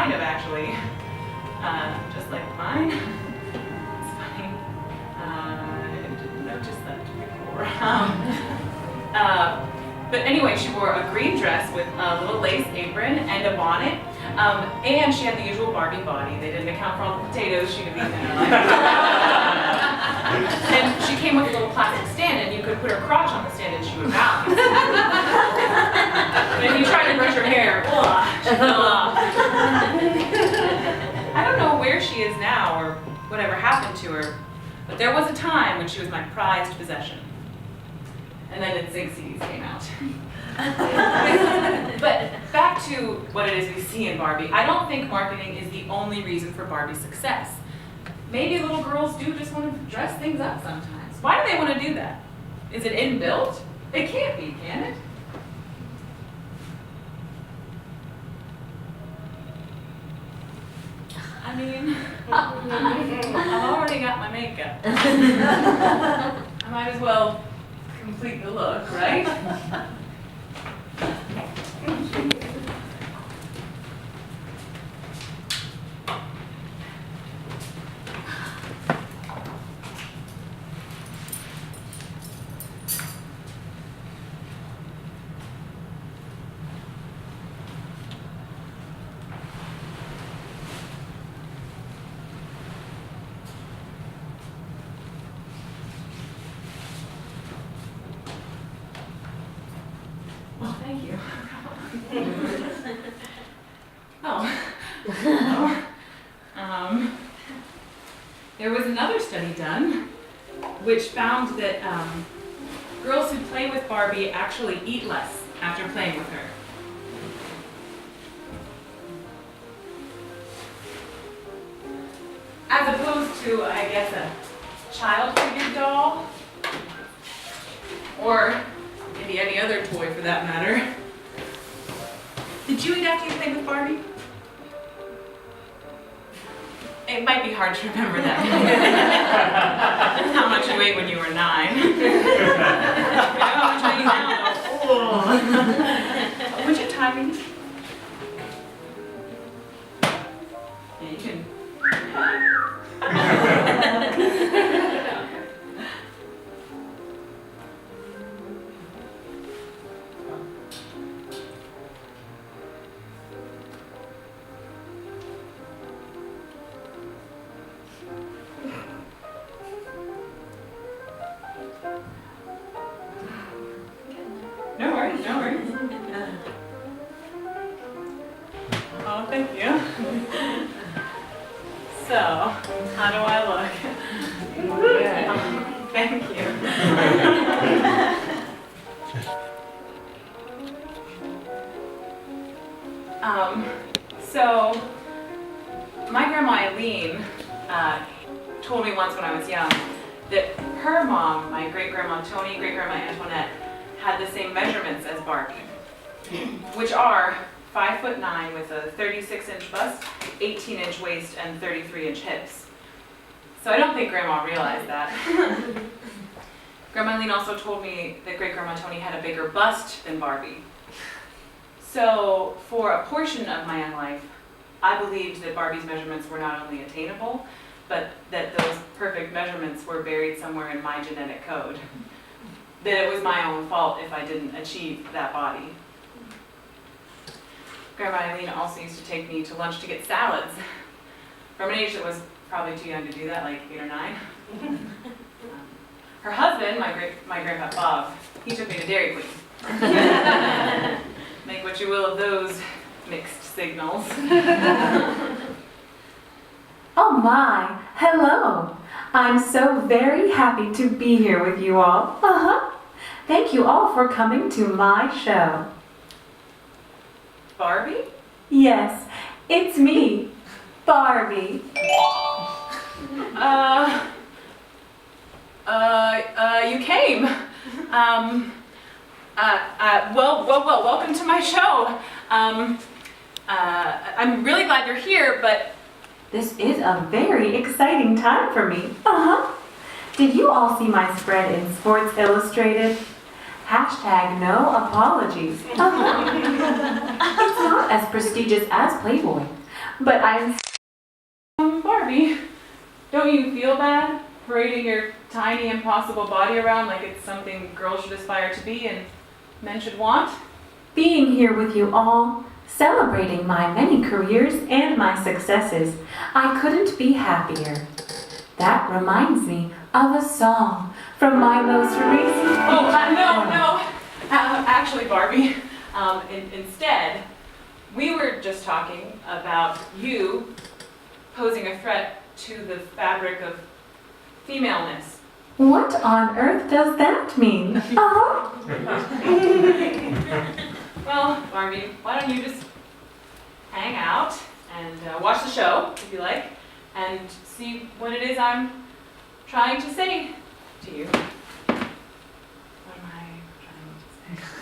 kind of actually, just like mine. It's funny. I didn't notice that before. But anyway, she wore a green dress with a little lace apron and a bonnet, and she had the usual Barbie body. They didn't account for all the potatoes she'd have eaten in her life. And she came with a little plastic stand, and you could put her crotch on the stand and she would balance. And if you tried to brush her hair, she fell off. I don't know where she is now or whatever happened to her, but there was a time when she was my prized possession. And then Zigzags came out. But back to what it is we see in Barbie. I don't think marketing is the only reason for Barbie's success. Maybe little girls do just want to dress things up sometimes. Why do they want to do that? Is it inbuilt? It can't be, can it? I mean, I've already got my makeup. I might as well complete the look, right? Well, thank you. There was another study done which found that girls who play with Barbie actually eat less after playing with her. As opposed to, I guess, a child-figured doll, or maybe any other toy for that matter. Did you eat after you played with Barbie? It might be hard to remember that. How much you ate when you were 9. How much I eat now, though. Would you time me? Yeah, you can. No worries, no worries. Oh, thank you. So, how do I look? Good. Thank you. So, my grandma Eileen told me once when I was young that her mom, my great-grandma Tony, great-grandma Antoinette, had the same measurements as Barbie, which are 5'9" with a 36-inch bust, 18-inch waist, and 33-inch hips. So I don't think Grandma realized that. Grandma Eileen also told me that Great-Grandma Tony had a bigger bust than Barbie. So for a portion of my young life, I believed that Barbie's measurements were not only attainable, but that those perfect measurements were buried somewhere in my genetic code. That it was my own fault if I didn't achieve that body. Grandma Eileen also used to take me to lunch to get salads. From an age that was probably too young to do that, like 8 or 9. Her husband, my grandpa Bob, he took me to Dairy Queen. Make what you will of those mixed signals. Oh my, hello. I'm so very happy to be here with you all. Thank you all for coming to my show. Barbie? Yes, it's me, Barbie. You came. Well, welcome to my show. I'm really glad you're here, but This is a very exciting time for me. Did you all see my spread in Sports Illustrated? Hashtag no apologies. It's not as prestigious as Playboy, but I'm... Barbie, don't you feel bad parading your tiny, impossible body around like it's something girls should aspire to be and men should want? being here with you all, celebrating my many careers and my successes. I couldn't be happier. That reminds me of a song from my most recent... Oh, no. Actually, Barbie, instead, we were just talking about you posing a threat to the fabric of femaleness. What on earth does that mean? Uh-huh. Well, Barbie, why don't you just hang out and watch the show, if you like, and see what it is I'm trying to say to you. What am I trying to say?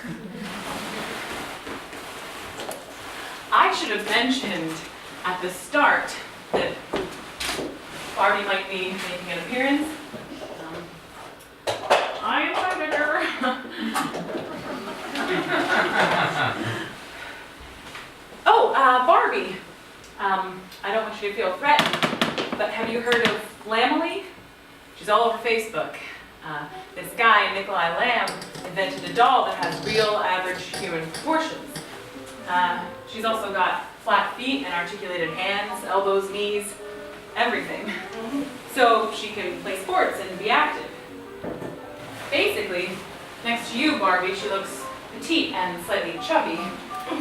I should have mentioned at the start that Barbie might be making an appearance. I invited her. Oh, Barbie. I don't want you to feel threatened, but have you heard of Flannery? She's all over Facebook. This guy, Nikolai Lamb, invented a doll that has real average human proportions. She's also got flat feet and articulated hands, elbows, knees, everything. So she can play sports and be active. Basically, next to you, Barbie, she looks petite and slightly chubby,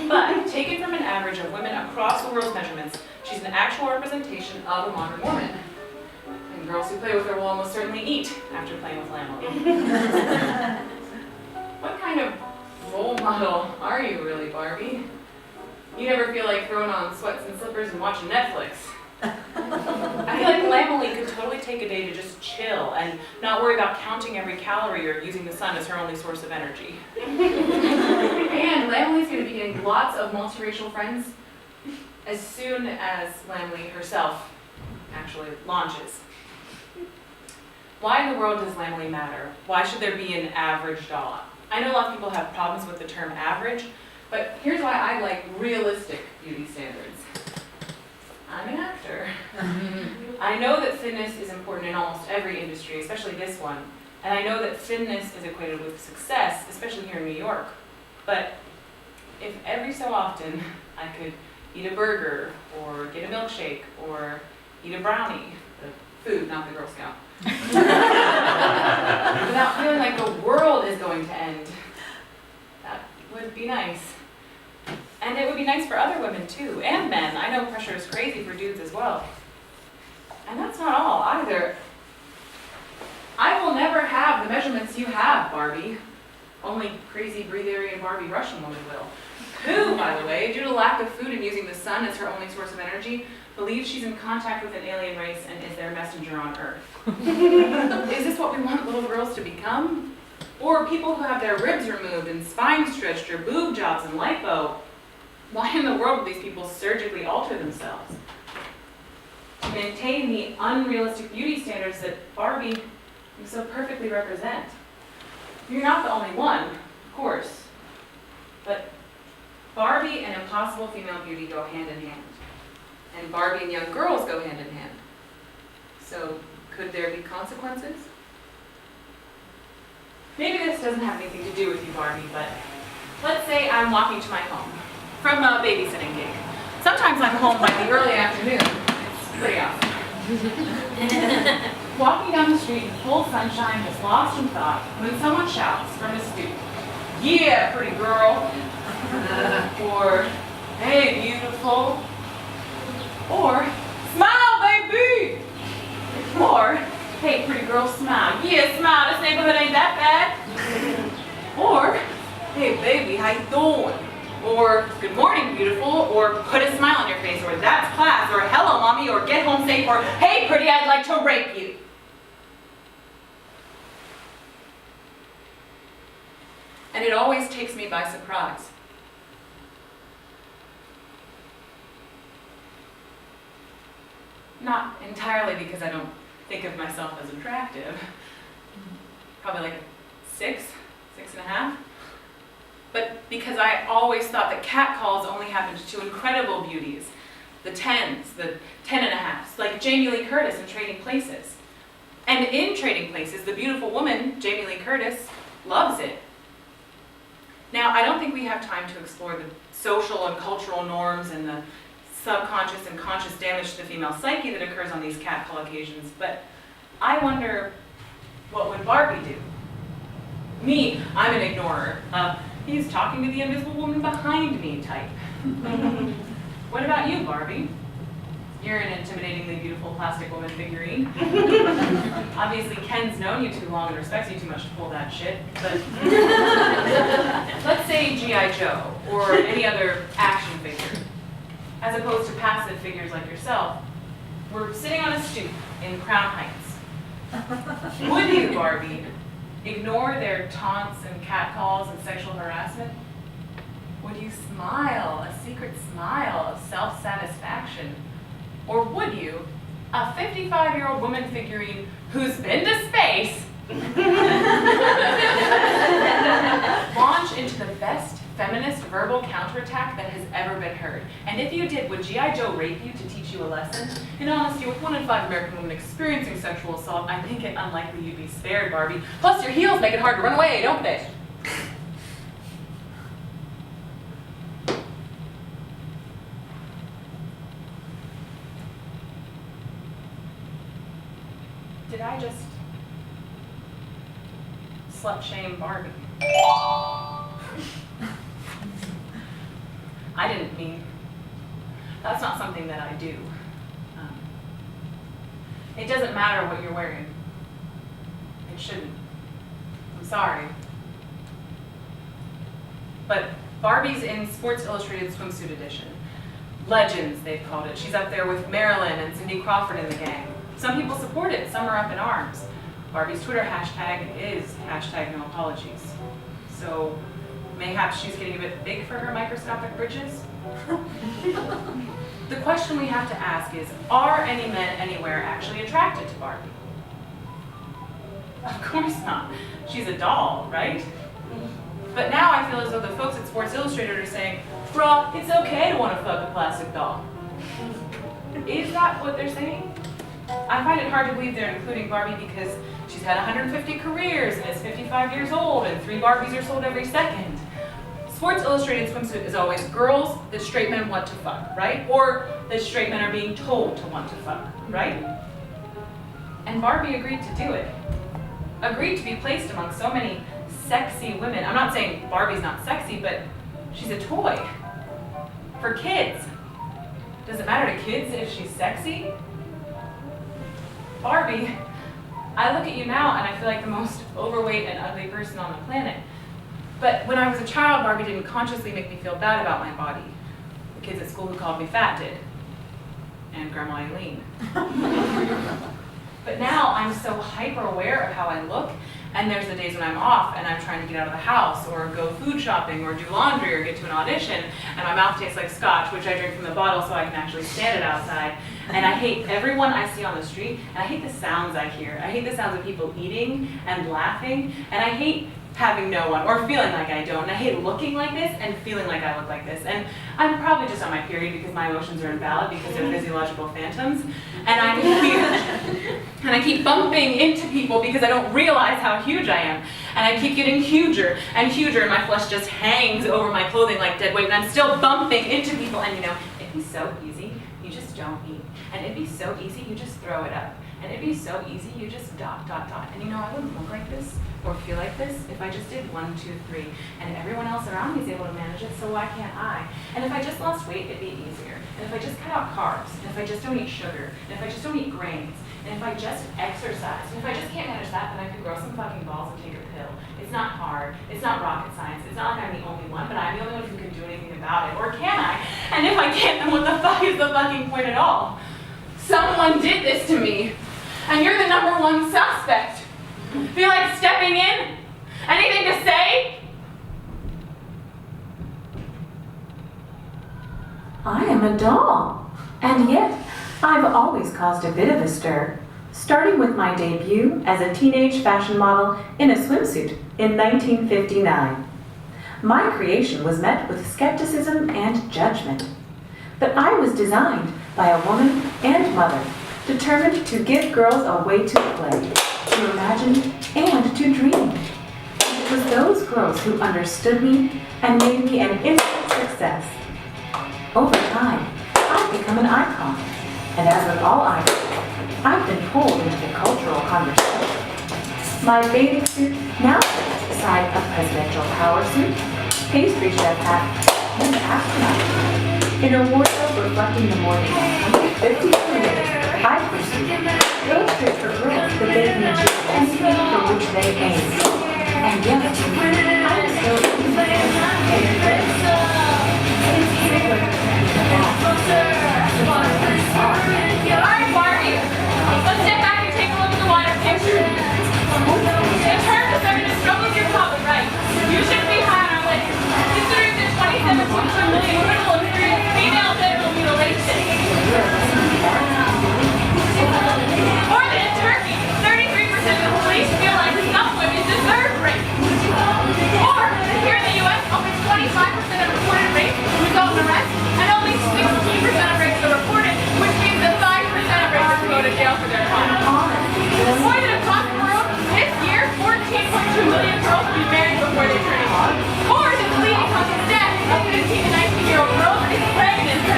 but taken from an average of women across the world's measurements, she's an actual representation of a modern woman. And girls who play with her will almost certainly eat after playing with Lamely. What kind of role model are you really, Barbie? You never feel like throwing on sweats and slippers and watching Netflix. I feel like Lamely could totally take a day to just chill and not worry about counting every calorie or using the sun as her only source of energy. And Lamely's going to be getting lots of multiracial friends as soon as Lamely herself actually launches. Why in the world does Lamely matter? Why should there be an average doll? I know a lot of people have problems with the term average, but here's why I like realistic beauty standards. I'm an actor. I know that fitness is important in almost every industry, especially this one. And I know that thinness is equated with success, especially here in New York. But if every so often I could eat a burger, or get a milkshake, or eat a brownie, the food, not the Girl Scout, without feeling like the world is going to end, that would be nice. And it would be nice for other women too, and men. I know pressure is crazy for dudes as well. And that's not all either. I will never have the measurements you have, Barbie. Only crazy breatharian Barbie Russian woman will. Who, by the way, due to lack of food and using the sun as her only source of energy, believes she's in contact with an alien race and is their messenger on Earth. Is this what we want little girls to become? Or people who have their ribs removed and spine stretched or boob jobs and lipo? Why in the world would these people surgically alter themselves? To maintain the unrealistic beauty standards that Barbie you so perfectly represent. You're not the only one, of course. But Barbie and impossible female beauty go hand in hand. And Barbie and young girls go hand in hand. So could there be consequences? Maybe this doesn't have anything to do with you, Barbie, but let's say I'm walking to my home from a babysitting gig. Sometimes I'm home by the early afternoon. It's pretty awesome. Walking down the street in full sunshine, just lost in thought, when someone shouts from a stoop, "Yeah, pretty girl," or "Hey, beautiful," or "Smile, baby," or "Hey, pretty girl, smile. Yeah, smile, this neighborhood ain't that bad," or "Hey, baby, how you doing?" Or "Good morning, beautiful," or "Put a smile on your face," or "That's class," or "Hello, mommy," or "Get home safe," or "Hey, pretty, I'd like to rape you." And it always takes me by surprise. Not entirely because I don't think of myself as attractive. Probably like a 6.5. But because I always thought that catcalls only happened to incredible beauties. the 10s, the 10.5s, like Jamie Lee Curtis in Trading Places. And in Trading Places, the beautiful woman, Jamie Lee Curtis, loves it. Now, I don't think we have time to explore the social and cultural norms and the subconscious and conscious damage to the female psyche that occurs on these catcall occasions, but I wonder, what would Barbie do? Me, I'm an ignorer. He's talking to the invisible woman behind me type. What about you, Barbie? You're an intimidatingly beautiful plastic woman figurine. Obviously, Ken's known you too long and respects you too much to pull that shit, but let's say G.I. Joe or any other action figure, as opposed to passive figures like yourself. We're sitting on a stoop in Crown Heights. Would you, Barbie, ignore their taunts and catcalls and sexual harassment? Would you smile, a secret smile of self-satisfaction? Or would you, a 55-year-old woman figurine who's been to space, launch into the best feminist verbal counterattack that has ever been heard? And if you did, would G.I. Joe rape you to teach you a lesson? In honesty, with 1 in 5 American women experiencing sexual assault, I think it unlikely you'd be spared, Barbie. Plus, your heels make it hard to run away, don't they? Did I just slut shame Barbie? I didn't mean, that's not something that I do. It doesn't matter what you're wearing. It shouldn't. I'm sorry. But Barbie's in Sports Illustrated Swimsuit Edition. Legends, they've called it. She's up there with Marilyn and Cindy Crawford in the gang. Some people support it, some are up in arms. Barbie's Twitter hashtag is #NoApologies. So mayhaps she's getting a bit big for her microscopic britches? The question we have to ask is, are any men anywhere actually attracted to Barbie? Of course not. She's a doll, right? But now I feel as though the folks at Sports Illustrated are saying, bruh, it's okay to want to fuck a plastic doll. Is that what they're saying? I find it hard to believe they're including Barbie because she's had 150 careers and is 55 years old and 3 Barbies are sold every second. Sports Illustrated Swimsuit is always girls that straight men want to fuck, right? Or that straight men are being told to want to fuck, right? And Barbie agreed to do it. Agreed to be placed among so many sexy women. I'm not saying Barbie's not sexy, but she's a toy for kids. Does it matter to kids if she's sexy? Barbie, I look at you now and I feel like the most overweight and ugly person on the planet. But when I was a child, Barbie didn't consciously make me feel bad about my body. The kids at school who called me fat did. And Grandma Eileen. But now I'm so hyper aware of how I look, and there's the days when I'm off and I'm trying to get out of the house or go food shopping or do laundry or get to an audition, and my mouth tastes like scotch, which I drink from the bottle so I can actually stand it outside. And I hate everyone I see on the street, and I hate the sounds I hear. I hate the sounds of people eating and laughing, and I hate having no one or feeling like I don't. And I hate looking like this and feeling like I look like this. And I'm probably just on my period because my emotions are invalid because they're physiological phantoms. And I'm huge. And I keep bumping into people because I don't realize how huge I am. And I keep getting huger and huger, and my flesh just hangs over my clothing like dead weight, and I'm still bumping into people. And you know, it'd be so easy, you just don't eat. And it'd be so easy, you just throw it up. And it'd be so easy, you just ... And you know, I wouldn't look like this or feel like this if I just did 1, 2, 3. And everyone else around me is able to manage it, so why can't I? And if I just lost weight, it'd be easier. And if I just cut out carbs, and if I just don't eat sugar, and if I just don't eat grains, and if I just exercise, and if I just can't manage that, then I could grow some fucking balls and take a pill. It's not hard. It's not rocket science. It's not like I'm the only one, but I'm the only one who can do anything about it. Or can I? And if I can't, then what the fuck is the fucking point at all? Someone did this to me, and you're the #1 suspect. Feel like stepping in? Anything to say? I am a doll, and yet I've always caused a bit of a stir, starting with my debut as a teenage fashion model in a swimsuit in 1959. My creation was met with skepticism and judgment. that I was designed by a woman and mother, determined to give girls a way to play, to imagine, and to dream. It was those girls who understood me and made me an instant success. Over time, I've become an icon, and as with all icons, I've been pulled into cultural conversation. My bathing suit now sits beside a presidential power suit, pastry chef hat, and astronaut. In a wardrobe reflecting the more than 150 careers I pursued, illustrate for girls that they can achieve anything for which they aim. And yet, I'm so Alright, Barbie, let's sit back and take a look at the wider picture. In terms of having to struggle with your probably right. You should be high on our list, considering the 27.2 million criminal experience female genital mutilation. More than in Turkey, 33% of the police feel like some women deserve rape. Or, here in the U.S., only 25% of reported rapes result in arrest, and only 16% of rapes are reported, which means that 5% of rapists go to jail for their crime. More than across the world, this year, 14.2 million girls will be married before they turn 18. More than the leading cause of death of 15 to 19-year-old girls is pregnancy.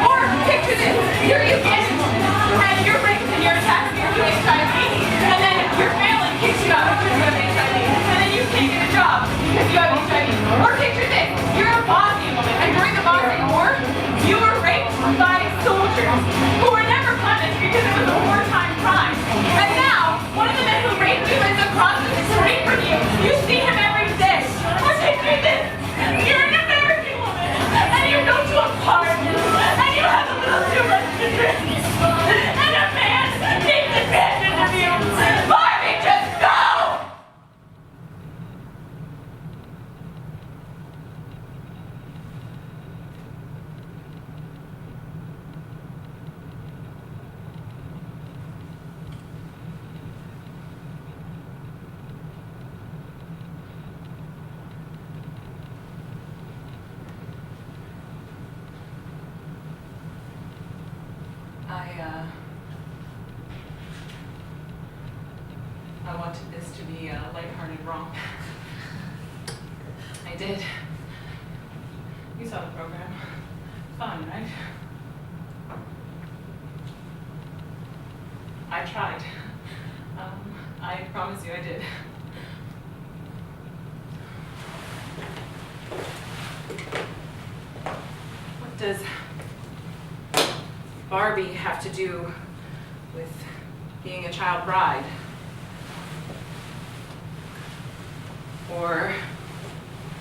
Or, picture this, you're Ugandan woman, and you're raped and you're attacked because you have HIV, and then your family kicks you out because you have HIV, and then you can't get a job because you have HIV. Or picture this, you're a Bosnian woman, and during the Bosnian War, you were raped by soldiers who were never punished because it was a wartime crime. And now, one of the men who raped you is across the street from you. You see him every day. Or picture this, you're an American woman, and you go to a party, and you have a little too much to drink, and a man takes advantage of you. Barbie, just go! I wanted this to be a lighthearted romp. I did. You saw the program. Fun, right? I tried. I promise you I did. What does Barbie have to do with being a child bride? Or